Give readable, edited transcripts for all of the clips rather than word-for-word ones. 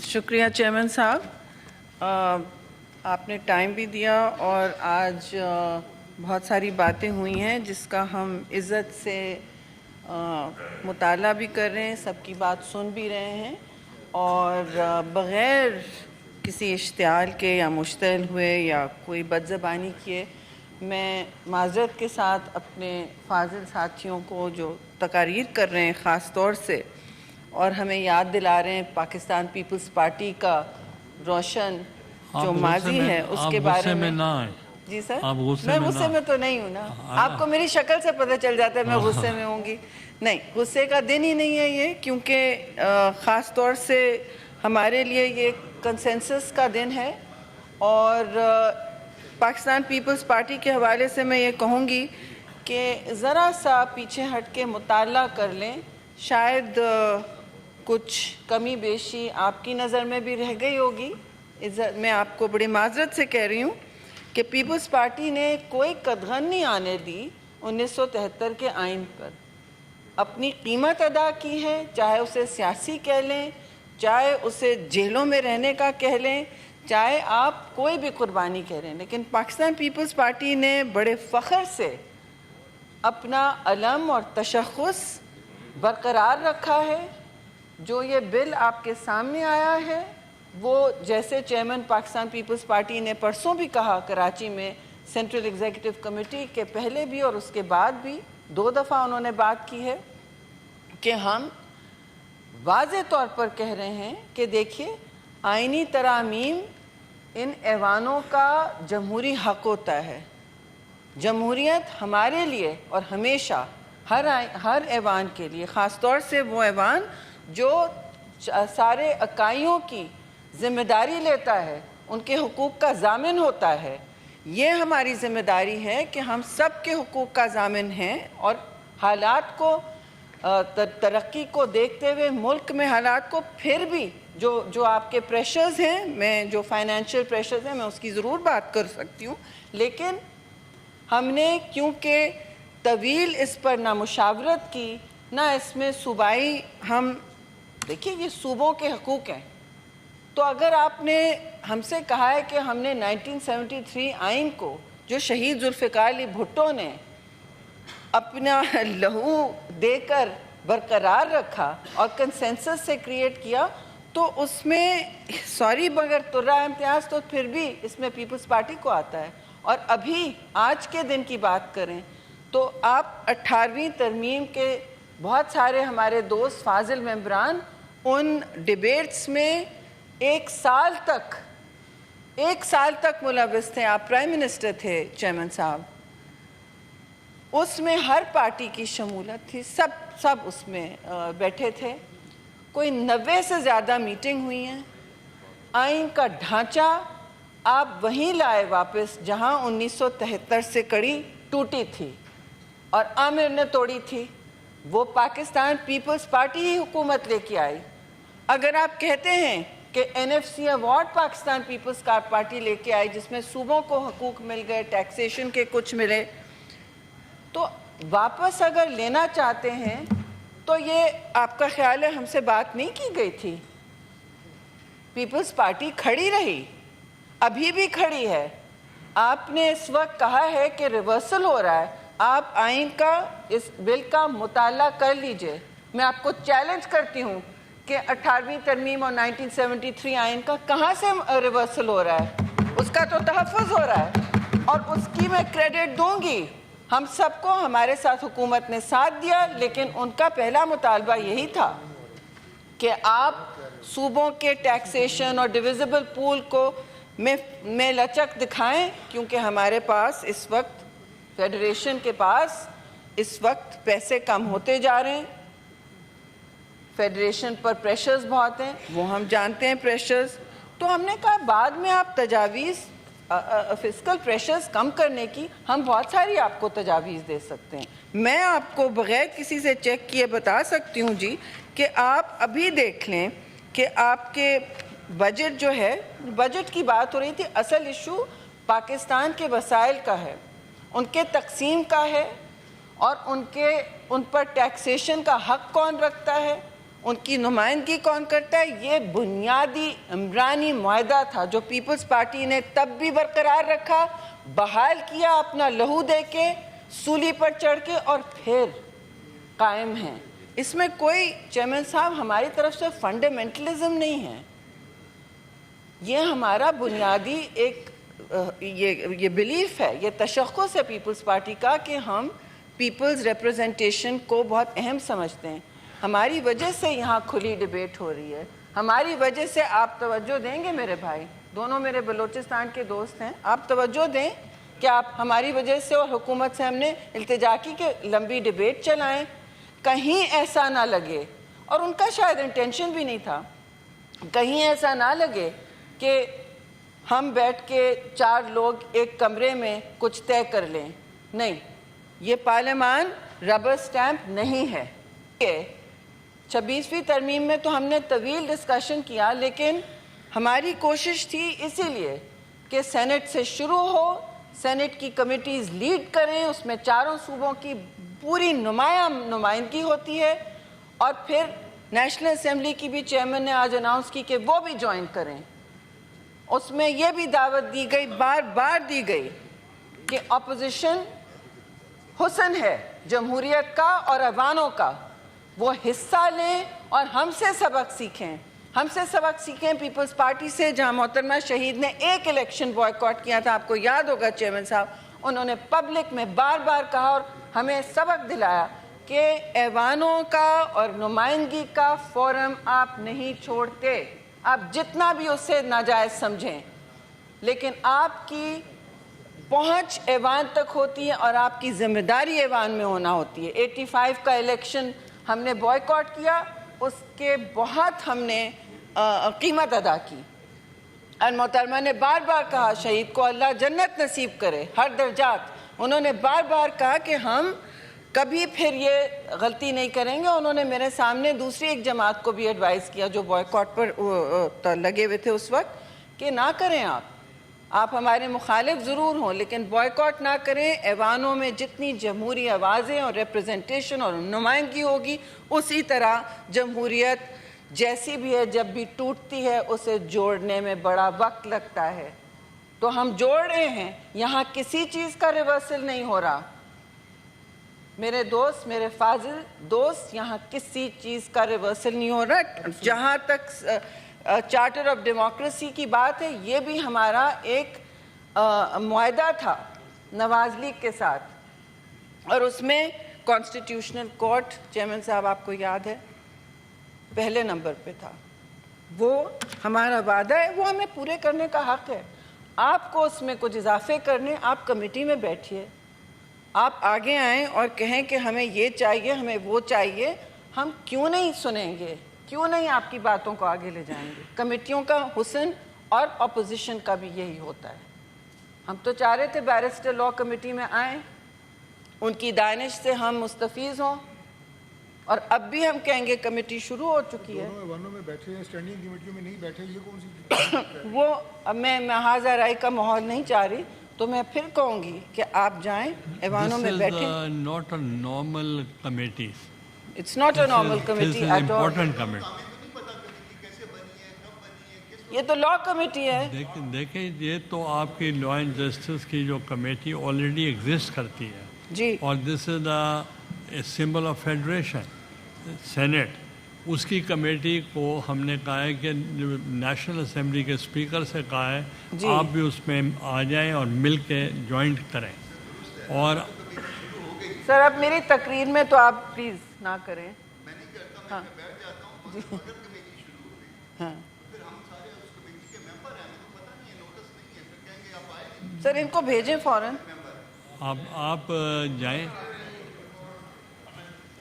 شکریہ چیئرمین صاحب، آپ نے ٹائم بھی دیا اور آج بہت ساری باتیں ہوئی ہیں جس کا ہم عزت سے مطالعہ بھی کر رہے ہیں، سب کی بات سن بھی رہے ہیں، اور بغیر کسی اشتعال کے یا مشتعل ہوئے یا کوئی بد زبانی کیے میں معذرت کے ساتھ اپنے فاضل ساتھیوں کو جو تقاریر کر رہے ہیں خاص طور سے، اور ہمیں یاد دلا رہے ہیں پاکستان پیپلز پارٹی کا روشن جو ماضی ہے اس کے بارے میں۔ جی سر، میں غصے میں تو نہیں ہوں نا، آپ کو میری شکل سے پتہ چل جاتا ہے میں غصے میں ہوں گی۔ نہیں، غصے کا دن ہی نہیں ہے یہ، کیونکہ خاص طور سے ہمارے لیے یہ کنسنسس کا دن ہے، اور پاکستان پیپلز پارٹی کے حوالے سے میں یہ کہوں گی کہ ذرا سا پیچھے ہٹ کے مطالعہ کر لیں، شاید کچھ کمی بیشی آپ کی نظر میں بھی رہ گئی ہوگی۔ میں آپ کو بڑی معذرت سے کہہ رہی ہوں کہ پیپلز پارٹی نے کوئی قدغن نہیں آنے دی 1973 کے آئین پر، اپنی قیمت ادا کی ہے، چاہے اسے سیاسی کہہ لیں، چاہے اسے جیلوں میں رہنے کا کہہ لیں، چاہے آپ کوئی بھی قربانی کہہ رہے ہیں، لیکن پاکستان پیپلز پارٹی نے بڑے فخر سے اپنا علم اور تشخص برقرار رکھا ہے۔ جو یہ بل آپ کے سامنے آیا ہے وہ، جیسے چیئرمین پاکستان پیپلز پارٹی نے پرسوں بھی کہا کراچی میں سینٹرل ایگزیکٹو کمیٹی کے پہلے بھی اور اس کے بعد بھی 2 دفعہ انہوں نے بات کی ہے کہ ہم واضح طور پر کہہ رہے ہیں کہ دیکھیے آئینی ترامیم ان ایوانوں کا جمہوری حق ہوتا ہے۔ جمہوریت ہمارے لیے اور ہمیشہ ہر ایوان کے لیے، خاص طور سے وہ ایوان جو سارے اکائیوں کی ذمہ داری لیتا ہے، ان کے حقوق کا ضامن ہوتا ہے، یہ ہماری ذمہ داری ہے کہ ہم سب کے حقوق کا ضامن ہیں، اور حالات کو ترقی کو دیکھتے ہوئے ملک میں حالات کو پھر بھی جو آپ کے پریشرز ہیں، میں جو فائنینشیل پریشرز ہیں میں اس کی ضرور بات کر سکتی ہوں، لیکن ہم نے کیونکہ طویل اس پر نہ مشاورت کی نہ اس میں صوبائی، ہم دیکھیے یہ صوبوں کے حقوق ہیں، تو اگر آپ نے ہم سے کہا ہے کہ ہم نے 1973 آئین کو جو شہید ذوالفقار علی بھٹو نے اپنا لہو دے کر برقرار رکھا اور کنسنسس سے کریٹ کیا، تو اس میں سوری مگر ترہ امتیاز تو پھر بھی اس میں پیپلز پارٹی کو آتا ہے۔ اور ابھی آج کے دن کی بات کریں تو آپ 18ویں ترمیم کے بہت سارے ہمارے دوست فاضل ممبران ان ڈیبیٹس میں ایک سال تک ملوث تھے، آپ پرائم منسٹر تھے چیئرمین صاحب، اس میں ہر پارٹی کی شمولیت تھی، سب اس میں بیٹھے تھے، کوئی 90 سے زیادہ میٹنگ ہوئی ہیں، آئین کا ڈھانچہ آپ وہیں لائے واپس جہاں 1973 سے کڑی ٹوٹی تھی اور عامر نے توڑی تھی، وہ پاکستان پیپلز پارٹی ہی حکومت لے کے آئی۔ اگر آپ کہتے ہیں کہ NFC ایوارڈ پاکستان پیپلز پارٹی لے کے آئی جس میں صوبوں کو حقوق مل گئے، ٹیکسیشن کے کچھ ملے، تو واپس اگر لینا چاہتے ہیں تو یہ آپ کا خیال ہے ہم سے بات نہیں کی گئی تھی؟ پیپلز پارٹی کھڑی رہی، ابھی بھی کھڑی ہے۔ آپ نے اس وقت کہا ہے کہ ریورسل ہو رہا ہے، آپ آئین کا اس بل کا مطالعہ کر لیجئے، میں آپ کو چیلنج کرتی ہوں کہ 18ویں ترمیم اور 1973 آئین کا کہاں سے ریورسل ہو رہا ہے؟ اس کا تو تحفظ ہو رہا ہے، اور اس کی میں کریڈٹ دوں گی ہم سب کو، ہمارے ساتھ حکومت نے ساتھ دیا، لیکن ان کا پہلا مطالبہ یہی تھا کہ آپ صوبوں کے ٹیکسیشن اور ڈویزبل پول کو میں لچک دکھائیں، کیونکہ ہمارے پاس اس وقت فیڈریشن کے پاس اس وقت پیسے کم ہوتے جا رہے ہیں، فیڈریشن پر پریشرز بہت ہیں، وہ ہم جانتے ہیں پریشرز، تو ہم نے کہا بعد میں آپ تجاویز فسکل پریشرز کم کرنے کی ہم بہت ساری آپ کو تجاویز دے سکتے ہیں۔ میں آپ کو بغیر کسی سے چیک کیے بتا سکتی ہوں جی کہ آپ ابھی دیکھ لیں کہ آپ کے بجٹ جو ہے، بجٹ کی بات ہو رہی تھی، اصل ایشو پاکستان کے وسائل کا ہے، ان کے تقسیم کا ہے، اور ان پر ٹیکسیشن کا حق کون رکھتا ہے، ان کی نمائندگی کون کرتا ہے؟ یہ بنیادی عمرانی معاہدہ تھا جو پیپلز پارٹی نے تب بھی برقرار رکھا، بحال کیا اپنا لہو دے کے، سولی پر چڑھ کے، اور پھر قائم ہیں۔ اس میں کوئی چیئرمین صاحب ہماری طرف سے فنڈامنٹلزم نہیں ہے، یہ ہمارا بنیادی ایک یہ بلیف ہے، یہ تشخص ہے پیپلز پارٹی کا کہ ہم پیپلز ریپرزنٹیشن کو بہت اہم سمجھتے ہیں۔ ہماری وجہ سے یہاں کھلی ڈیبیٹ ہو رہی ہے، ہماری وجہ سے آپ توجہ دیں گے میرے بھائی، دونوں میرے بلوچستان کے دوست ہیں، آپ توجہ دیں کہ آپ ہماری وجہ سے اور حکومت سے ہم نے التجا کی کہ لمبی ڈیبیٹ چلائیں، کہیں ایسا نہ لگے، اور ان کا شاید انٹینشن بھی نہیں تھا، کہیں ایسا نہ لگے کہ ہم بیٹھ کے 4 لوگ ایک کمرے میں کچھ طے کر لیں۔ نہیں، یہ پارلیمان ربر سٹیمپ نہیں ہے۔ 26ویں ترمیم میں تو ہم نے طویل ڈسکشن کیا، لیکن ہماری کوشش تھی اسی لیے کہ سینٹ سے شروع ہو، سینٹ کی کمیٹیز لیڈ کریں، اس میں 4 صوبوں کی پوری نمائندگی ہوتی ہے، اور پھر نیشنل اسمبلی کی بھی چیئرمین نے آج اناؤنس کی کہ وہ بھی جوائن کریں۔ اس میں یہ بھی دعوت دی گئی، بار بار دی گئی، کہ اپوزیشن حسن ہے جمہوریت کا اور ایوانوں کا، وہ حصہ لیں اور ہم سے سبق سیکھیں، ہم سے سبق سیکھیں پیپلز پارٹی سے، جہاں محترمہ شہید نے ایک الیکشن بوائیکاٹ کیا تھا، آپ کو یاد ہوگا چیئرمین صاحب، انہوں نے پبلک میں بار بار کہا اور ہمیں سبق دلایا کہ ایوانوں کا اور نمائندگی کا فورم آپ نہیں چھوڑتے، آپ جتنا بھی اس سے ناجائز سمجھیں، لیکن آپ کی پہنچ ایوان تک ہوتی ہے اور آپ کی ذمہ داری ایوان میں ہونا ہوتی ہے۔ 85 کا الیکشن ہم نے بوائیکاٹ کیا، اس کے بہت ہم نے قیمت ادا کی، اور محترمہ نے بار بار کہا شہید کو اللہ جنت نصیب کرے ہر درجات، انہوں نے بار بار کہا کہ ہم کبھی پھر یہ غلطی نہیں کریں گے۔ انہوں نے میرے سامنے دوسری ایک جماعت کو بھی ایڈوائز کیا جو بوائیکاٹ پر لگے ہوئے تھے اس وقت، کہ نہ کریں، آپ ہمارے مخالف ضرور ہوں لیکن بوائیکاٹ نہ کریں، ایوانوں میں جتنی جمہوری آوازیں اور ریپرزنٹیشن اور نمائندگی ہوگی، اسی طرح جمہوریت جیسی بھی ہے جب بھی ٹوٹتی ہے اسے جوڑنے میں بڑا وقت لگتا ہے، تو ہم جوڑ رہے ہیں، یہاں کسی چیز کا ریورسل نہیں ہو رہا میرے دوست، میرے فاضل دوست، یہاں کسی چیز کا ریورسل نہیں ہو رہا۔ جہاں تک چارٹر آف ڈیموکریسی کی بات ہے، یہ بھی ہمارا ایک معاہدہ تھا نواز لیگ کے ساتھ، اور اس میں کانسٹیٹیوشنل کورٹ، چیئرمین صاحب آپ کو یاد ہے، پہلے نمبر پہ تھا۔ وہ ہمارا وعدہ ہے، وہ ہمیں پورے کرنے کا حق ہے۔ آپ کو اس میں کچھ اضافے کرنے، آپ کمیٹی میں بیٹھیے، آپ آگے آئیں اور کہیں کہ ہمیں یہ چاہیے، ہمیں وہ چاہیے، ہم کیوں نہیں سنیں گے، کیوں نہیں آپ کی باتوں کو آگے لے جائیں گے۔ کمیٹیوں کا حسن اور اپوزیشن کا بھی یہی ہوتا ہے۔ ہم تو چاہ رہے تھے بیرسٹر لاء کمیٹی میں آئیں، ان کی دانش سے ہم مستفیض ہوں، اور اب بھی ہم کہیں گے کمیٹی شروع ہو چکی ہے۔ ایوانوں میں بیٹھے ہیں، اسٹینڈنگ کمیٹیوں میں نہیں بیٹھے، یہ کون سی وہ اب میں محاذ رائے کا ماحول نہیں چاہ رہی، تو میں پھر کہوں گی کہ آپ جائیں ایوانوں میں بیٹھیں۔ This is not a normal committee. It's not a normal This committee is at all. important committee. یہ تو لا کمیٹی ہے۔ دیکھیں یہ تو آپ کی لا اینڈ جسٹس کی جو کمیٹی آلریڈی ایگزسٹ کرتی ہے، جی، اور this is a symbol of federation senate, اس کی کمیٹی کو ہم نے کہا ہے کہ نیشنل اسمبلی کے اسپیکر سے کہا ہے جی، آپ بھی اس میں آ جائیں اور مل کے جوائنٹ کریں۔ اور سر اب میری تقریر میں تو آپ پلیز نہ کریں۔ ہاں جی، ہاں سر ان کو بھیجیں فوراً۔ آپ جائیں۔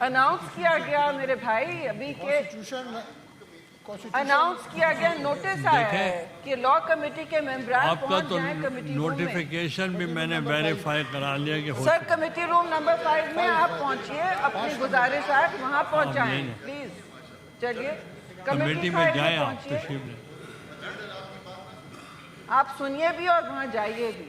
اناؤنس کیا گیا میرے بھائی، ابھی کہ اناؤنس کیا گیا، نوٹس آیا ہے کہ لا کمیٹی کے ممبران آپ کا پہنچ تو جائیں کمیٹی روم میں۔ نوٹیفیکیشن بھی میں نے ویریفائی کرا لیا کہ ہو سر کمیٹی روم نمبر 5 میں آپ پہنچیے، اپنی گزارشات وہاں پہنچائیں پلیز۔ چلیے کمیٹی میں 5 جائیں، آپ پہنچیے، تشریف لیں۔ آپ سنیے بھی اور وہاں جائیے بھی۔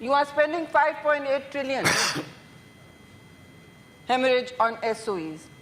You are spending 5.8 trillion hemorrhage on SOEs,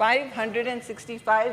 565